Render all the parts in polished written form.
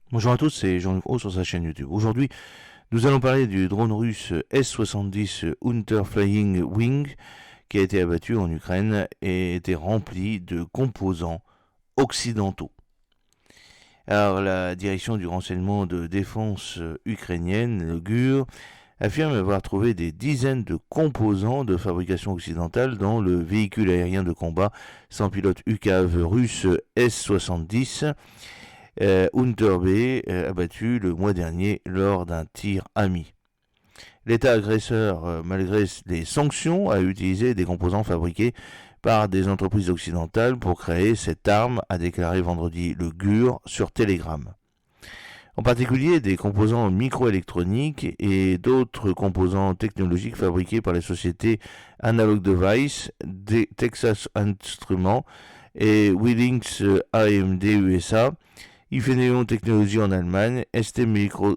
Bonjour à tous, c'est Jean-Luc Roux sur sa chaîne YouTube. Aujourd'hui, nous allons parler du drone russe S-70 Hunter Flying Wing qui a été abattu en Ukraine et était rempli de composants occidentaux. Alors, la direction du renseignement de défense ukrainienne, le GUR, affirme avoir trouvé des dizaines de composants de fabrication occidentale dans le véhicule aérien de combat sans pilote UCAV russe S-70 Hunter B, abattu le mois dernier lors d'un tir ami. L'État agresseur, malgré les sanctions, a utilisé des composants fabriqués par des entreprises occidentales pour créer cette arme, a déclaré vendredi le GUR sur Telegram. En particulier des composants microélectroniques et d'autres composants technologiques fabriqués par les sociétés Analog Devices, Texas Instruments et Willings AMD USA, Infineon Technologies en Allemagne, ST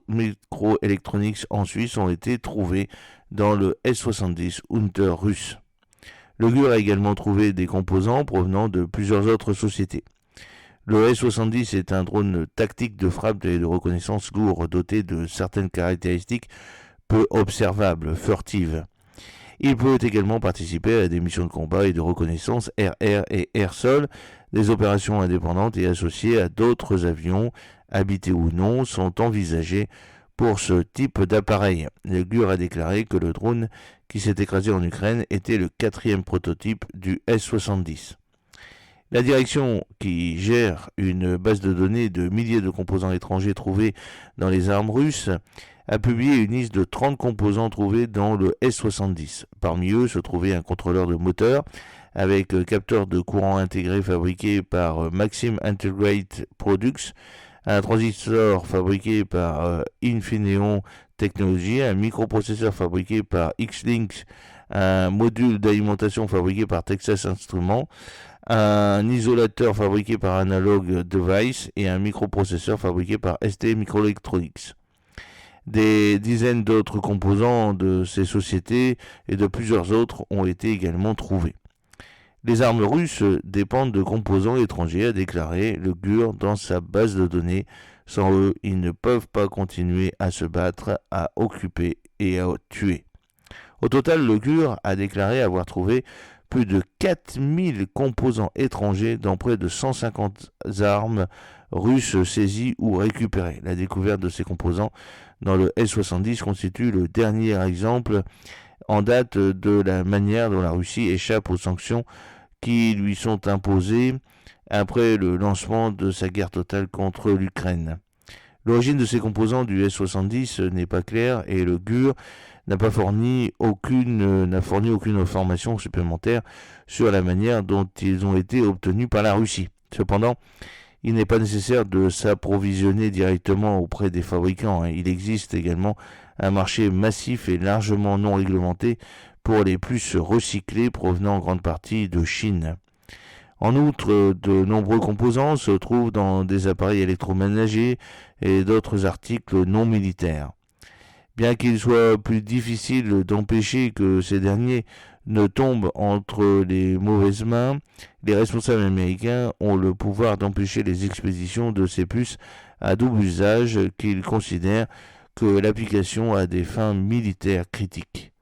Microelectronics en Suisse ont été trouvés dans le S-70 Hunter russe. Le GUR a également trouvé des composants provenant de plusieurs autres sociétés. Le S-70 est un drone tactique de frappe et de reconnaissance lourd doté de certaines caractéristiques peu observables, furtives. Il peut également participer à des missions de combat et de reconnaissance air-air et air-sol. Des opérations indépendantes et associées à d'autres avions, habités ou non, sont envisagées pour ce type d'appareil. Le GUR a déclaré que le drone qui s'est écrasé en Ukraine était le 4e prototype du S-70. La direction, qui gère une base de données de milliers de composants étrangers trouvés dans les armes russes, a publié une liste de 30 composants trouvés dans le S-70. Parmi eux se trouvait un contrôleur de moteur avec capteur de courant intégré fabriqué par Maxim Integrate Products, un transistor fabriqué par Infineon Technologies, un microprocesseur fabriqué par X-Link, un module d'alimentation fabriqué par Texas Instruments, un isolateur fabriqué par Analog Devices et un microprocesseur fabriqué par ST Microelectronics. Des dizaines d'autres composants de ces sociétés et de plusieurs autres ont été également trouvés. Les armes russes dépendent de composants étrangers, a déclaré le GUR dans sa base de données. Sans eux, ils ne peuvent pas continuer à se battre, à occuper et à tuer. Au total, le GUR a déclaré avoir trouvé plus de 4000 composants étrangers dans près de 150 armes russes saisies ou récupérées. La découverte de ces composants dans le S-70 constitue le dernier exemple en date de la manière dont la Russie échappe aux sanctions qui lui sont imposées après le lancement de sa guerre totale contre l'Ukraine. L'origine de ces composants du S-70 n'est pas claire et le GUR n'a fourni aucune information supplémentaire sur la manière dont ils ont été obtenus par la Russie. Cependant, il n'est pas nécessaire de s'approvisionner directement auprès des fabricants. Il existe également un marché massif et largement non réglementé pour les puces recyclées provenant en grande partie de Chine. En outre, de nombreux composants se trouvent dans des appareils électroménagers et d'autres articles non militaires. Bien qu'il soit plus difficile d'empêcher que ces derniers ne tombent entre les mauvaises mains, les responsables américains ont le pouvoir d'empêcher les expéditions de ces puces à double usage qu'ils considèrent que l'application a des fins militaires critiques.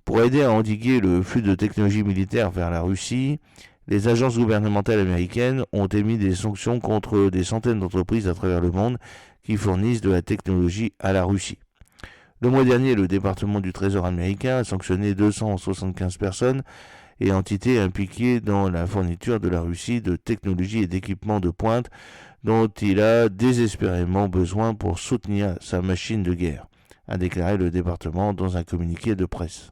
Pour aider à endiguer le flux de technologie militaire vers la Russie, les agences gouvernementales américaines ont émis des sanctions contre des centaines d'entreprises à travers le monde qui fournissent de la technologie à la Russie. Le mois dernier, le département du Trésor américain a sanctionné 275 personnes et entités impliquées dans la fourniture de la Russie de technologies et d'équipements de pointe dont il a désespérément besoin pour soutenir sa machine de guerre, a déclaré le département dans un communiqué de presse.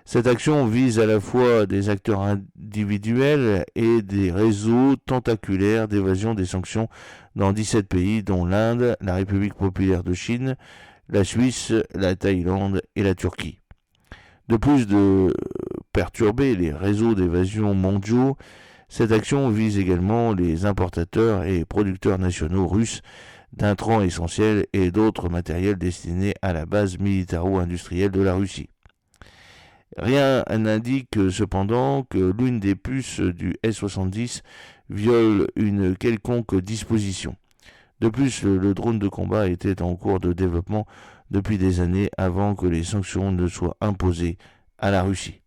Cette action vise à la fois des acteurs individuels et des réseaux tentaculaires d'évasion des sanctions dans 17 pays, dont l'Inde, la République populaire de Chine, la Suisse, la Thaïlande et la Turquie. De plus de perturber les réseaux d'évasion mondiaux, cette action vise également les importateurs et producteurs nationaux russes d'intrants essentiels et d'autres matériels destinés à la base militaro-industrielle de la Russie. Rien n'indique cependant que l'une des puces du S-70 viole une quelconque disposition. De plus, le drone de combat était en cours de développement depuis des années avant que les sanctions ne soient imposées à la Russie.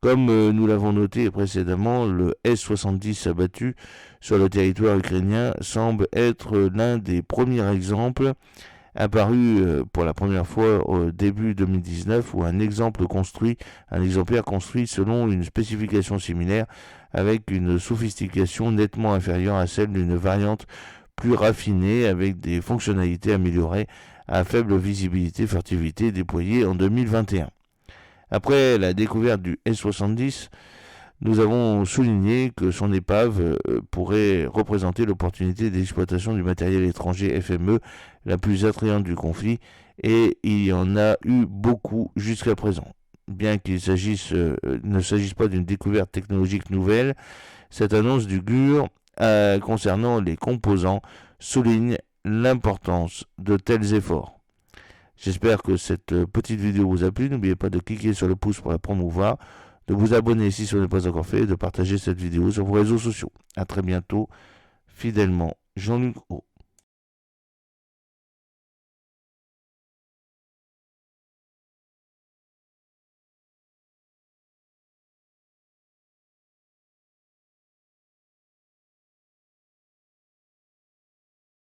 Comme nous l'avons noté précédemment, le S-70 abattu sur le territoire ukrainien semble être l'un des premiers exemples apparu pour la première fois au début 2019 où un exemplaire construit selon une spécification similaire avec une sophistication nettement inférieure à celle d'une variante plus raffinée avec des fonctionnalités améliorées à faible visibilité furtivité déployée en 2021. Après la découverte du S-70, nous avons souligné que son épave pourrait représenter l'opportunité d'exploitation du matériel étranger FME la plus attrayante du conflit, et il y en a eu beaucoup jusqu'à présent. Bien qu'il ne s'agisse pas d'une découverte technologique nouvelle, cette annonce du GUR concernant les composants souligne l'importance de tels efforts. J'espère que cette petite vidéo vous a plu. N'oubliez pas de cliquer sur le pouce pour la promouvoir, de vous abonner si ce n'est pas encore fait et de partager cette vidéo sur vos réseaux sociaux. A très bientôt, fidèlement, Jean-Luc O.